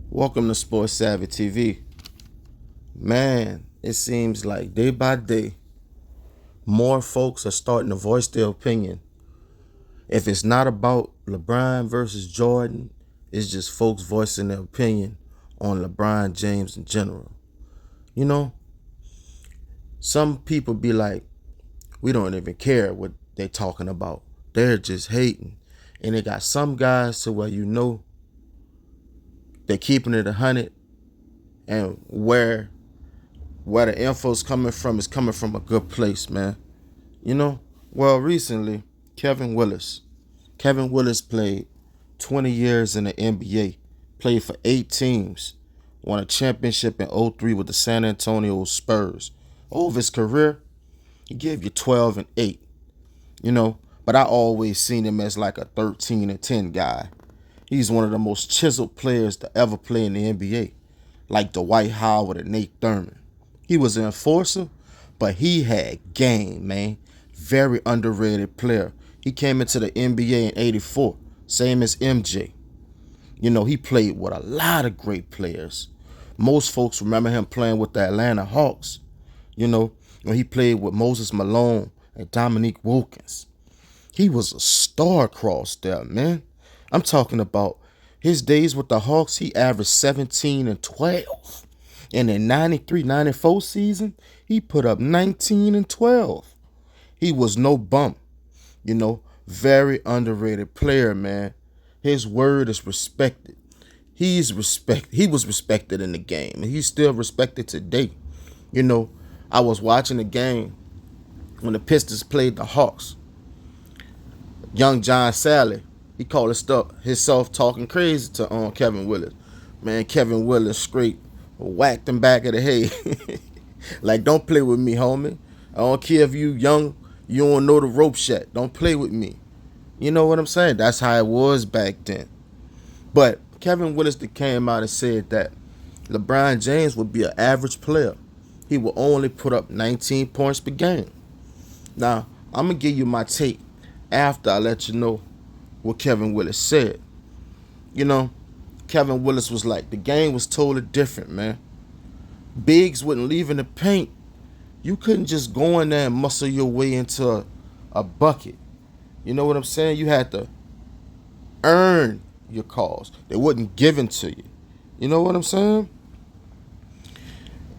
Welcome to Sports Savvy TV. Man, it seems like day by day, more folks are starting to voice their opinion. If it's not about LeBron versus Jordan, it's just folks voicing their opinion on LeBron James in general. You know, some people be like, we don't even care what they're talking about. They're just hating. And they got some guys to where they're keeping it 100, and where the info's coming from is coming from a good place, man. You know? Well, recently, Kevin Willis played 20 years in the NBA, played for 8 teams, won a championship in '03 with the San Antonio Spurs. Over his career, he gave you 12 and 8, but I always seen him as like a 13 and 10 guy. He's one of the most chiseled players to ever play in the NBA, like Dwight Howard and Nate Thurman. He was an enforcer, but he had game, man. Very underrated player. He came into the NBA in '84, same as MJ. He played with a lot of great players. Most folks remember him playing with the Atlanta Hawks, when he played with Moses Malone and Dominique Wilkins. He was a star-crossed there, man. I'm talking about his days with the Hawks. He averaged 17 and 12. And in 93-94 season, he put up 19 and 12. He was no bum, very underrated player, man. His word is respected. He was respected in the game, and he's still respected today. I was watching the game when the Pistons played the Hawks. Young John Sally, he called himself talking crazy to Kevin Willis. Man, Kevin Willis straight whacked him back of the head. Like, don't play with me, homie. I don't care if you young, you don't know the ropes yet. Don't play with me. You know what I'm saying? That's how it was back then. But Kevin Willis came out and said that LeBron James would be an average player. He will only put up 19 points per game. Now, I'm going to give you my take after I let you know what Kevin Willis said. Kevin Willis was like, the game was totally different, man. Bigs wouldn't leave in the paint. You couldn't just go in there and muscle your way into a bucket. You know what I'm saying? You had to earn your calls. They wasn't given to you. You know what I'm saying?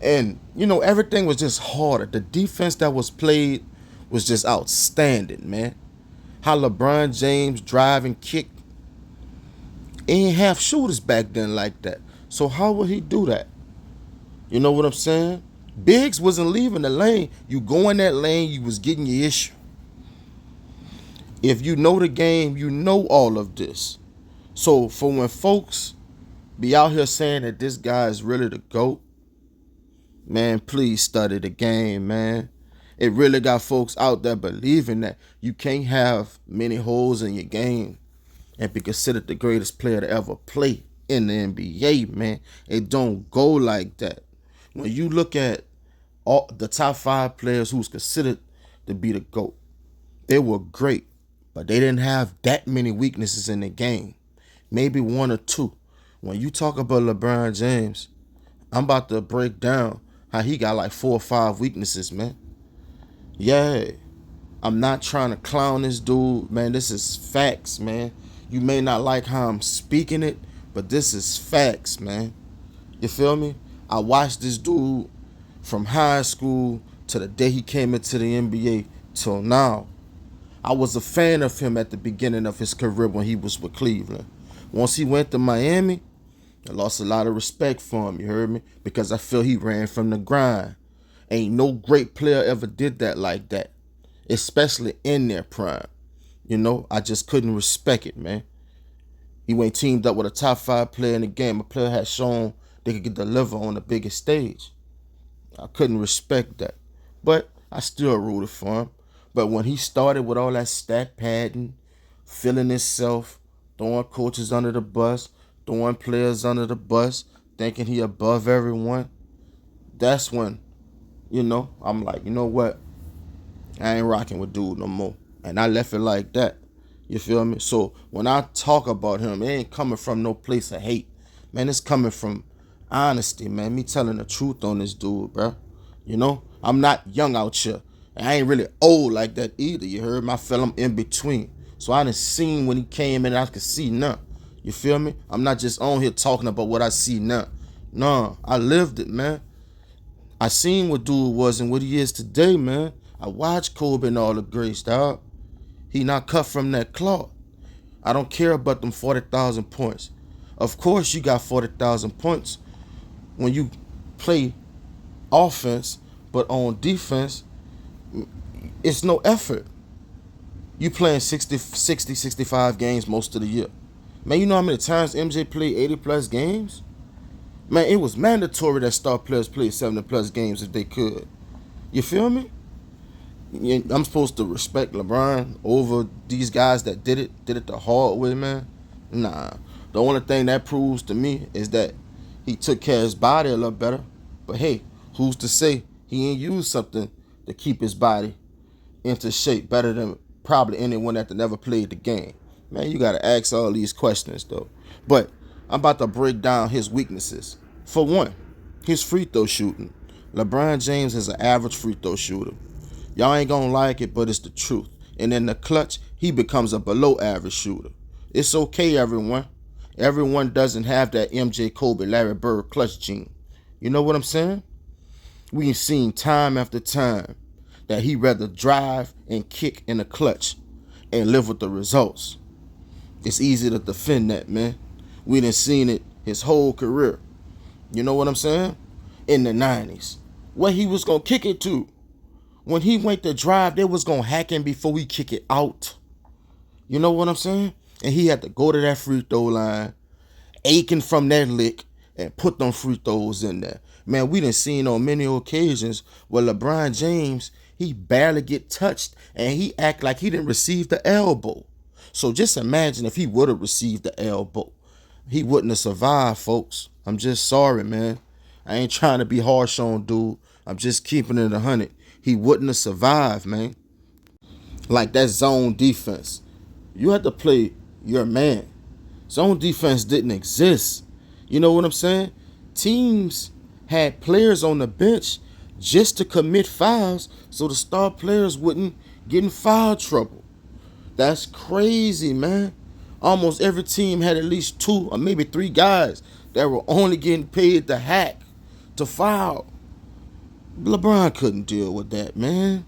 And, everything was just harder. The defense that was played was just outstanding, man. How LeBron James drive and kick. Ain't have shooters back then like that. So how would he do that? You know what I'm saying? Biggs wasn't leaving the lane. You go in that lane, you was getting your issue. If you know the game, you know all of this. So for when folks be out here saying that this guy is really the GOAT, man, please study the game, man. It really got folks out there believing that you can't have many holes in your game and be considered the greatest player to ever play in the NBA, man. It don't go like that. When you look at all the top 5 players who's considered to be the GOAT, they were great, but they didn't have that many weaknesses in the game. Maybe 1 or 2. When you talk about LeBron James, I'm about to break down how he got like 4 or 5 weaknesses, man. Yeah, I'm not trying to clown this dude, man. This is facts, man. You may not like how I'm speaking it, but this is facts, man. You feel me? I watched this dude from high school to the day he came into the NBA till now. I was a fan of him at the beginning of his career when he was with Cleveland. Once he went to Miami, I lost a lot of respect for him, you heard me? Because I feel he ran from the grind. Ain't no great player ever did that like that, especially in their prime. I just couldn't respect it, man. He went teamed up with a top 5 player in the game. A player had shown they could deliver on the biggest stage. I couldn't respect that. But I still rooted for him. But when he started with all that stat padding, feeling himself, throwing coaches under the bus, throwing players under the bus, thinking he above everyone, that's when, I'm like, you know what? I ain't rocking with dude no more. And I left it like that. You feel me? So when I talk about him, it ain't coming from no place of hate. Man, it's coming from honesty, man. Me telling the truth on this dude, bro. You know, I'm not young out here. I ain't really old like that either. You heard me? I feel I'm in between. So I done seen when he came in, I could see now. You feel me? I'm not just on here talking about what I see now. No, I lived it, man. I seen what dude was and what he is today, man. I watched Kobe and all the greats, dog. He not cut from that cloth. I don't care about them 40,000 points. Of course you got 40,000 points when you play offense, but on defense, it's no effort. You playing 65 games most of the year. Man, you know how many times MJ played 80 plus games? Man, it was mandatory that star players played 70 plus games if they could. You feel me? I'm supposed to respect LeBron over these guys that did it the hard way, man. Nah. The only thing that proves to me is that he took care of his body a little better. But hey, who's to say he ain't used something to keep his body into shape better than probably anyone that never played the game? Man, you gotta ask all these questions though. But I'm about to break down his weaknesses. For one, his free throw shooting. LeBron James is an average free throw shooter. Y'all ain't gonna like it, but it's the truth. And in the clutch, he becomes a below average shooter. It's okay, everyone. Everyone doesn't have that MJ, Kobe, Larry Bird clutch gene. You know what I'm saying? We've seen time after time that he rather drive and kick in the clutch and live with the results. It's easy to defend that, man. We done seen it his whole career. You know what I'm saying? In the 90s. Where he was gonna kick it to. When he went to drive, they was gonna hack him before we kick it out. You know what I'm saying? And he had to go to that free throw line, aching from that lick, and put them free throws in there. Man, we done seen on many occasions where LeBron James, he barely get touched, and he act like he didn't receive the elbow. So just imagine if he would have received the elbow. He wouldn't have survived, folks. I'm just sorry, man. I ain't trying to be harsh on dude. I'm just keeping it 100. He wouldn't have survived, man. Like that zone defense. You had to play your man. Zone defense didn't exist. You know what I'm saying? Teams had players on the bench just to commit fouls so the star players wouldn't get in foul trouble. That's crazy, man. Almost every team had at least 2 or maybe 3 guys that were only getting paid to hack, to foul. LeBron couldn't deal with that, man.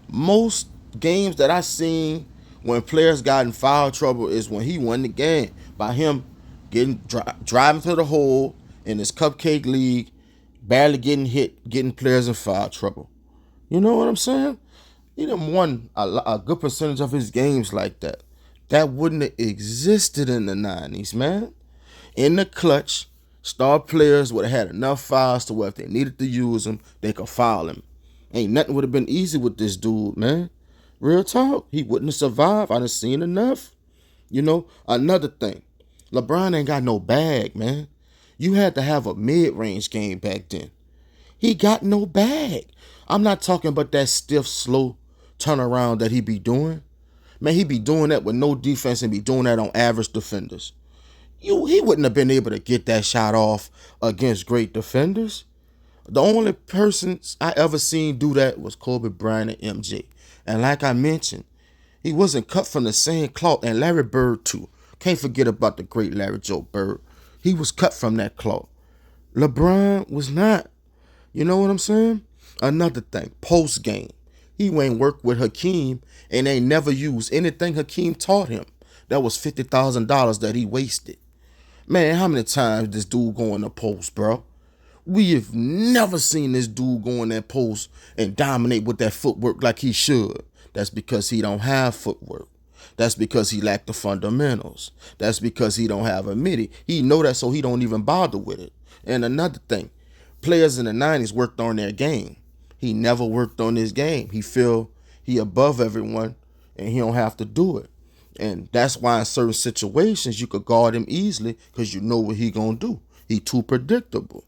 Most games that I seen when players got in foul trouble is when he won the game by him driving to the hole in his cupcake league, barely getting hit, getting players in foul trouble. You know what I'm saying? He done won a good percentage of his games like that. That wouldn't have existed in the 90s, man. In the clutch, star players would have had enough fouls to where if they needed to use them, they could foul him. Ain't nothing would have been easy with this dude, man. Real talk. He wouldn't have survived. I done seen enough. You know, another thing. LeBron ain't got no bag, man. You had to have a mid-range game back then. He got no bag. I'm not talking about that stiff, slow turnaround that he be doing. Man, he be doing that with no defense and be doing that on average defenders. He wouldn't have been able to get that shot off against great defenders. The only persons I ever seen do that was Kobe Bryant and MJ. And like I mentioned, he wasn't cut from the same cloth, and Larry Bird too. Can't forget about the great Larry Joe Bird. He was cut from that cloth. LeBron was not. You know what I'm saying? Another thing, post game. He ain't worked with Hakeem and ain't never used anything Hakeem taught him. That was $50,000 that he wasted. Man, how many times this dude go in the post, bro? We have never seen this dude go in that post and dominate with that footwork like he should. That's because he don't have footwork. That's because he lacked the fundamentals. That's because he don't have a midi. He know that, so he don't even bother with it. And another thing, players in the 90s worked on their game. He never worked on his game. He feel he above everyone and he don't have to do it. And that's why in certain situations you could guard him easily because you know what he gonna do. He too predictable.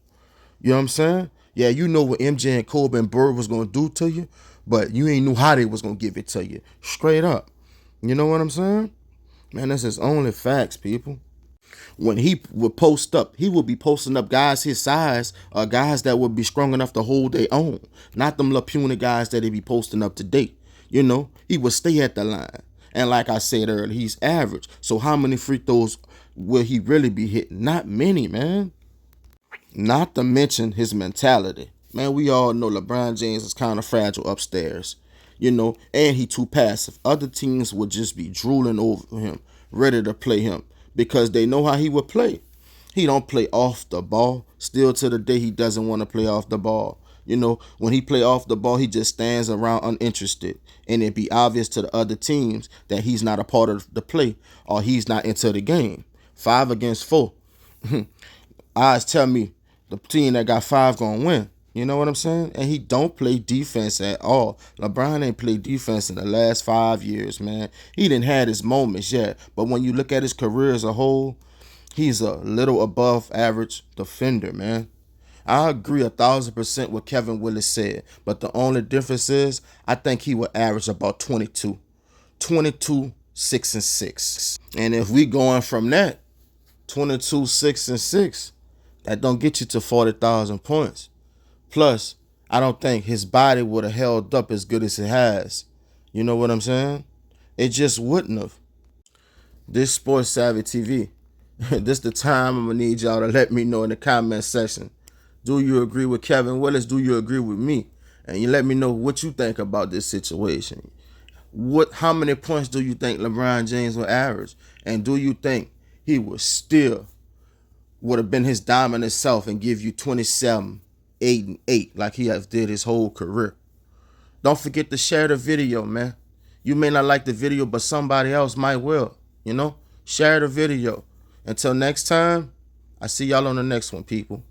You know what I'm saying? Yeah, you know what MJ and Kobe and Bird was gonna do to you, but you ain't knew how they was gonna give it to you. Straight up. You know what I'm saying? Man, that's his only facts, people. When he would post up, he would be posting up guys his size, guys that would be strong enough to hold their own, not them little puny guys that he be posting up to date. He would stay at the line. And like I said earlier, he's average. So how many free throws will he really be hitting? Not many, man. Not to mention his mentality. Man, we all know LeBron James is kind of fragile upstairs, and he too passive. Other teams would just be drooling over him, ready to play him because they know how he would play. He don't play off the ball. Still to the day, he doesn't want to play off the ball. When he play off the ball, he just stands around uninterested. And it be obvious to the other teams that he's not a part of the play or he's not into the game. 5 against 4. Eyes tell me the team that got 5 gonna win. You know what I'm saying? And he don't play defense at all. LeBron ain't played defense in the last 5 years, man. He didn't had his moments yet. But when you look at his career as a whole, he's a little above average defender, man. I agree 1,000% with Kevin Willis said. But the only difference is I think he will average about 22. 22, 6, and 6. And if we going from that, 22, 6, and 6, that don't get you to 40,000 points. Plus, I don't think his body would have held up as good as it has. You know what I'm saying? It just wouldn't have. This Sports Savvy TV. This the time I'm going to need y'all to let me know in the comment section. Do you agree with Kevin Willis? Do you agree with me? And you let me know what you think about this situation. How many points do you think LeBron James will average? And do you think he would have been his dominant self and give you 27, 8, and 8 like he has did his whole career? Don't forget to share the video, man. You may not like the video, but somebody else might will. Share the video. Until next time, I see y'all on the next one, people.